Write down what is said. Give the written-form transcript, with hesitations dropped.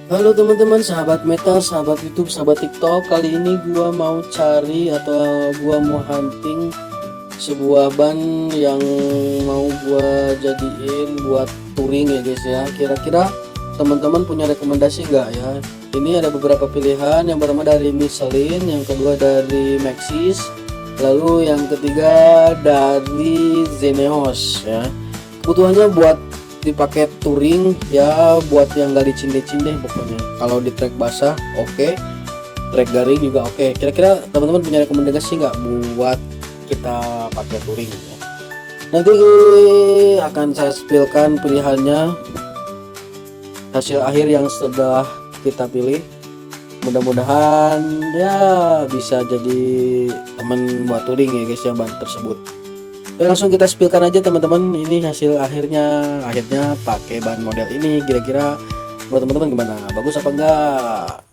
Halo teman-teman, sahabat Meta, sahabat YouTube, sahabat TikTok. Kali ini gua mau cari atau gua mau hunting sebuah ban yang mau gua jadiin buat touring ya guys ya. Kira-kira teman-teman punya rekomendasi nggak ya? Ini ada beberapa pilihan. Yang pertama dari Michelin, yang kedua dari Maxxis, lalu yang ketiga dari Zeneos ya. Kebutuhannya buat dipakai touring ya, buat yang gak dicindih-cindih pokoknya. Kalau di trek basah oke, trek garing juga oke. Kira-kira teman-teman punya rekomendasi nggak buat kita pakai touring ya? Nanti akan saya spillkan pilihannya, hasil akhir yang sudah kita pilih. Mudah-mudahan ya bisa jadi teman buat touring ya guys ya, ban tersebut. Ya, langsung kita spillkan aja teman-teman. Ini hasil akhirnya pakai ban model ini. Kira-kira buat teman-teman gimana, bagus apa enggak?